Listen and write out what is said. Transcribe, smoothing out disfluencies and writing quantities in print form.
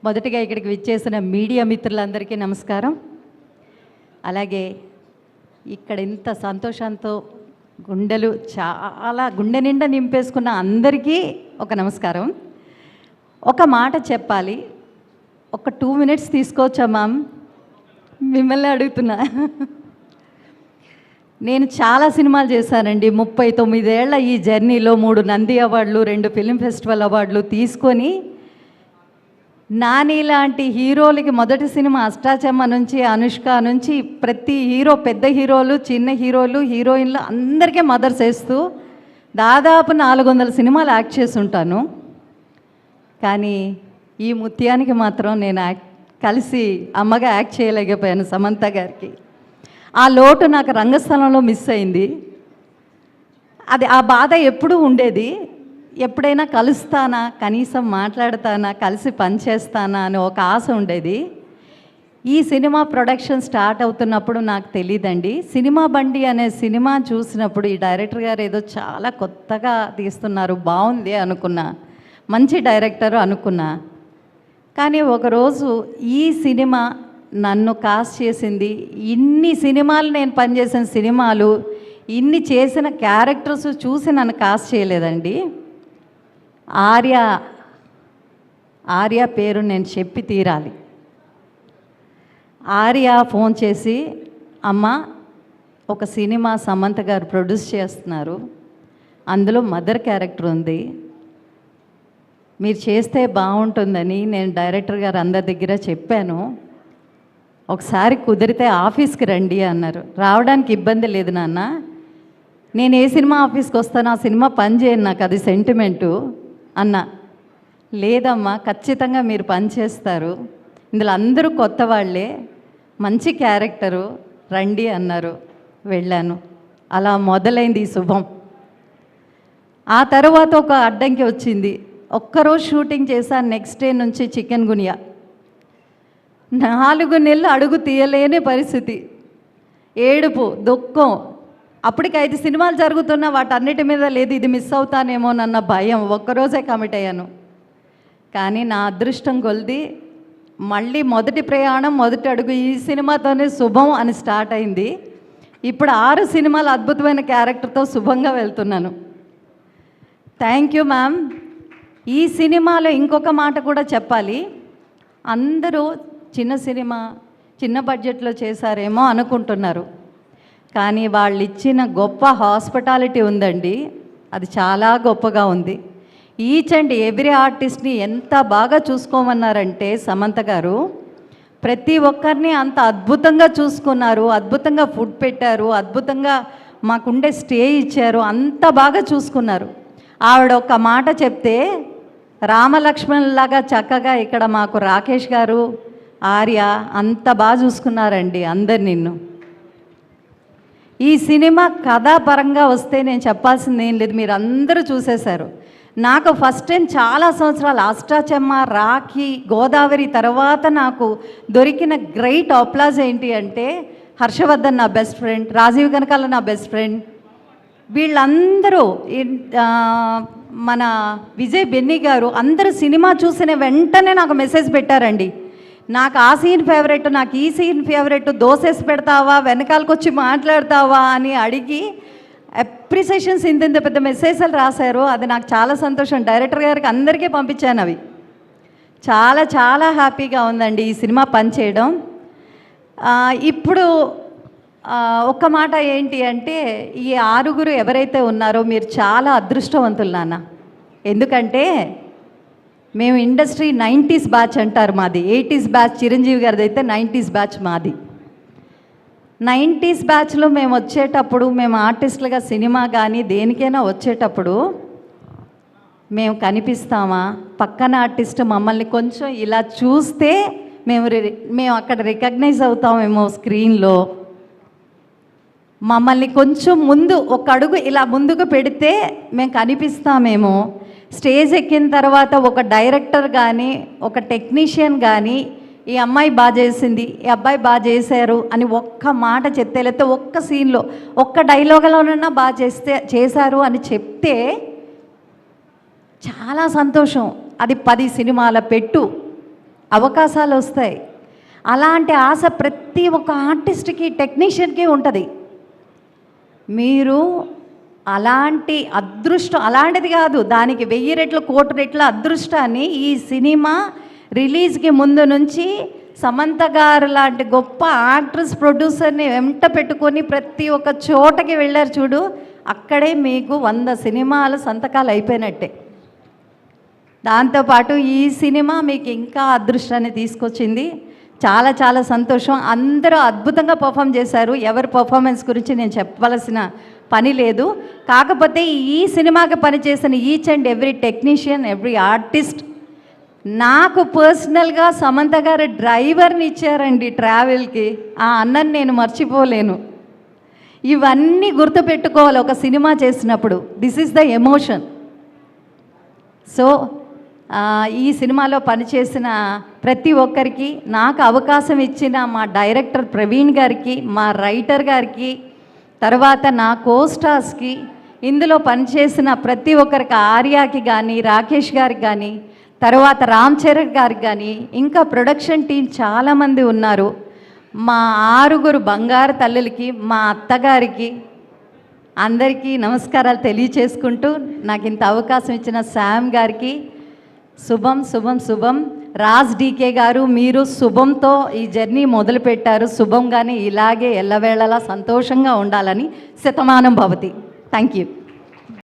మొదటిగా ఇక్కడికి విచ్చేసిన మీడియా మిత్రులందరికీ నమస్కారం. అలాగే ఇక్కడ ఇంత సంతోషంతో గుండెలు చాలా గుండె నిండా నింపేసుకున్న అందరికీ ఒక నమస్కారం. ఒక మాట చెప్పాలి, ఒక 2 minutes తీసుకోవచ్చా మ్యామ్? మిమ్మల్ని అడుగుతున్నా. నేను చాలా సినిమాలు చేశానండి. 39 ఏళ్ల ఈ జర్నీలో 3 నంది అవార్డులు, 2 ఫిల్మ్ ఫెస్టివల్ అవార్డులు తీసుకొని నాని లాంటి హీరోలకి మొదటి సినిమా అష్టాచమ్మ నుంచి, అనుష్క నుంచి ప్రతి హీరో, పెద్ద హీరోలు, చిన్న హీరోలు, హీరోయిన్లు అందరికీ మదర్స్ వేస్తూ దాదాపు 400 సినిమాలు యాక్ట్ చేసి ఉంటాను. కానీ ఈ ముత్యానికి మాత్రం నేను కలిసి అమ్మగా యాక్ట్ చేయలేకపోయాను సమంత గారికి. ఆ లోటు నాకు రంగస్థలంలో మిస్ అయింది. ఆ బాధ ఎప్పుడూ ఉండేది. ఎప్పుడైనా కలుస్తానా, కనీసం మాట్లాడతానా, కలిసి పనిచేస్తానా అని ఒక ఆశ ఉండేది. ఈ సినిమా ప్రొడక్షన్ స్టార్ట్ అవుతున్నప్పుడు నాకు తెలియదండి. సినిమా బండి అనే సినిమా చూసినప్పుడు ఈ డైరెక్టర్ గారు ఏదో చాలా కొత్తగా తీస్తున్నారు, బాగుంది అనుకున్నా, మంచి డైరెక్టరు అనుకున్నా. కానీ ఒకరోజు ఈ సినిమా నన్ను కాస్ట్ చేసింది. ఇన్ని సినిమాలు నేను పనిచేసిన సినిమాలు, ఇన్ని చేసిన క్యారెక్టర్స్ చూసి నన్ను కాస్ట్ చేయలేదండి. ఆర్య పేరు నేను చెప్పి తీరాలి. ఆర్య ఫోన్ చేసి, అమ్మ ఒక సినిమా సమంత గారు ప్రొడ్యూస్ చేస్తున్నారు, అందులో మదర్ క్యారెక్టర్ ఉంది, మీరు చేస్తే బాగుంటుందని నేను డైరెక్టర్ గారు అందరి దగ్గర చెప్పాను, ఒకసారి కుదిరితే ఆఫీస్కి రండి అన్నారు. రావడానికి ఇబ్బంది లేదు నాన్న, నేను ఏ సినిమా ఆఫీస్కి వస్తాను, ఆ సినిమా పని చేయను, నాకు అది సెంటిమెంటు అన్న. లేదమ్మా, ఖచ్చితంగా మీరు పని చేస్తారు, ఇందులో అందరూ కొత్త వాళ్ళే, మంచి క్యారెక్టరు, రండి అన్నారు. వెళ్ళాను. అలా మొదలైంది ఈ శుభం. ఆ తర్వాత ఒక అడ్డంకి వచ్చింది. ఒక్కరోజు షూటింగ్ చేశాను, నెక్స్ట్ డే నుంచి చికెన్ గునియా. 4 నెలలు అడుగు తీయలేని పరిస్థితి, ఏడుపు, దుఃఖం. అప్పటికి 5 సినిమాలు జరుగుతున్నా వాటన్నిటి మీద లేదు, ఇది మిస్ అవుతానేమోనన్న భయం. ఒక్కరోజే కమిట్ అయ్యాను. కానీ నా అదృష్టం కొలిది మళ్ళీ మొదటి ప్రయాణం, మొదటి అడుగు ఈ సినిమాతోనే శుభం అని స్టార్ట్ అయింది. ఇప్పుడు 6 సినిమాలు అద్భుతమైన క్యారెక్టర్తో శుభంగా వెళ్తున్నాను. Thank you ma'am. ఈ సినిమాలో ఇంకొక మాట కూడా చెప్పాలి. అందరూ చిన్న సినిమా, చిన్న బడ్జెట్లో చేశారేమో అనుకుంటున్నారు, కానీ వాళ్ళు ఇచ్చిన గొప్ప హాస్పిటాలిటీ ఉందండి, అది చాలా గొప్పగా ఉంది. ఈచ్ అండ్ ఎవ్రీ ఆర్టిస్ట్ని ఎంత బాగా చూసుకోమన్నారంటే సమంత గారు ప్రతి ఒక్కరిని అంత అద్భుతంగా చూసుకున్నారు, అద్భుతంగా ఫుడ్ పెట్టారు, అద్భుతంగా మాకుండే స్టే ఇచ్చారు, అంత బాగా చూసుకున్నారు. ఆవిడ ఒక్క మాట చెప్తే రామలక్ష్మణులాగా చక్కగా ఇక్కడ మాకు రాకేష్ గారు, ఆర్య అంత బాగా చూసుకున్నారండి అందరు. నిన్ను ఈ సినిమా కథాపరంగా వస్తే నేను చెప్పాల్సింది ఏం లేదు, మీరు అందరూ చూసేశారు. నాకు ఫస్ట్ టైం చాలా సంవత్సరాలు అష్టాచమ్మ, రాఖీ, గోదావరి తర్వాత నాకు దొరికిన గ్రేట్ అప్లాజ్ ఏంటి అంటే హర్షవర్ధన్ నా బెస్ట్ ఫ్రెండ్, రాజీవ్ కనకాల నా బెస్ట్ ఫ్రెండ్, వీళ్ళందరూ, మన విజయ్ బెన్నీ గారు అందరూ సినిమా చూసిన వెంటనే నాకు మెసేజ్ పెట్టారండి. నాకు ఆ సీన్ ఫేవరెట్, నాకు ఈ సీన్ ఫేవరెట్, దోసేసి పెడతావా, వెనకాలకు వచ్చి మాట్లాడతావా అని అడిగి అప్రిసియేషన్స్ ఇంత పెద్ద మెసేజ్లు రాశారు. అది నాకు చాలా సంతోషం. డైరెక్టర్ గారికి అందరికీ పంపించాను. అవి చాలా చాలా హ్యాపీగా ఉందండి ఈ సినిమా పనిచేయడం. ఇప్పుడు ఒక్క మాట ఏంటి అంటే, ఈ 6 ఎవరైతే ఉన్నారో మీరు చాలా అదృష్టవంతులు నాన్న. ఎందుకంటే మేము ఇండస్ట్రీ 90s బ్యాచ్ అంటారు మాది, 80s బ్యాచ్ చిరంజీవి గారిది అయితే 90s బ్యాచ్ మాది. 90s బ్యాచ్లో మేము వచ్చేటప్పుడు, మేము ఆర్టిస్టులుగా సినిమా కానీ దేనికైనా వచ్చేటప్పుడు మేము కనిపిస్తామా, పక్కన ఆర్టిస్ట్ మమ్మల్ని కొంచెం ఇలా చూస్తే మేము అక్కడ రికగ్నైజ్ అవుతామేమో స్క్రీన్లో, మమ్మల్ని కొంచెం ముందు ఒక అడుగు ఇలా ముందుకు పెడితే మేము కనిపిస్తామేమో. స్టేజ్ ఎక్కిన తర్వాత ఒక డైరెక్టర్ కానీ, ఒక టెక్నీషియన్ కానీ, ఈ అమ్మాయి బాగా చేసింది, ఈ అబ్బాయి బాగా చేశారు అని ఒక్క మాట చెప్తే, లేకపోతే ఒక్క సీన్లో ఒక్క డైలాగులోనన్నా బాగా చేశారు అని చెప్తే చాలా సంతోషం. అది 10 సినిమాల పెట్టు, అవకాశాలు వస్తాయి. అలాంటి ఆశ ప్రతి ఒక్క ఆర్టిస్ట్కి, టెక్నీషియన్కి ఉంటుంది. మీరు అలాంటి అదృష్టం, అలాంటిది కాదు, దానికి 1000 రెట్లు 1 కోటి రెట్ల అదృష్టాన్ని ఈ సినిమా రిలీజ్కి ముందు నుంచి సమంత గారు లాంటి గొప్ప యాక్ట్రెస్, ప్రొడ్యూసర్ని వెంట పెట్టుకొని ప్రతి ఒక్క చోటకి వెళ్ళారు చూడు, అక్కడే మీకు 100 సినిమాలు సంతకాలు అయిపోయినట్టే. దాంతోపాటు ఈ సినిమా మీకు ఇంకా అదృష్టాన్ని తీసుకొచ్చింది. చాలా చాలా సంతోషం. అందరూ అద్భుతంగా పర్ఫామ్ చేశారు. ఎవరి పర్ఫార్మెన్స్ గురించి నేను చెప్పవలసిన పని లేదు. కాకపోతే ఈ సినిమాకి పనిచేసిన each and every technician, every artist, నాకు పర్సనల్గా సమంత గారు డ్రైవర్ని ఇచ్చారండి ట్రావెల్కి. ఆ అన్నని నేను మర్చిపోలేను. ఇవన్నీ గుర్తుపెట్టుకోవాలి ఒక సినిమా చేసినప్పుడు. This is the emotion. So ఈ సినిమాలో పనిచేసిన ప్రతి ఒక్కరికి, నాకు అవకాశం ఇచ్చిన మా డైరెక్టర్ ప్రవీణ్ గారికి, మా రైటర్ గారికి, తర్వాత నా కోస్టార్స్కి, ఇందులో పనిచేసిన ప్రతి ఒక్కరికి, ఆర్యాకి కానీ, రాకేష్ గారికి కానీ, తర్వాత రామ్ చరణ్ గారికి కానీ, ఇంకా ప్రొడక్షన్ టీం చాలామంది ఉన్నారు. మా 6 బంగారు తల్లులకి, మా అత్తగారికి, అందరికీ నమస్కారాలు తెలియచేసుకుంటూ, నాకు ఇంత అవకాశం ఇచ్చిన శామ్ గారికి శుభం శుభం శుభం. రాజ్ డీకే గారు, మీరు శుభంతో ఈ జర్నీ మొదలుపెట్టారు. శుభంగానే ఇలాగే ఎల్లవేళలా సంతోషంగా ఉండాలని. శతమానం భవతి. Thank you.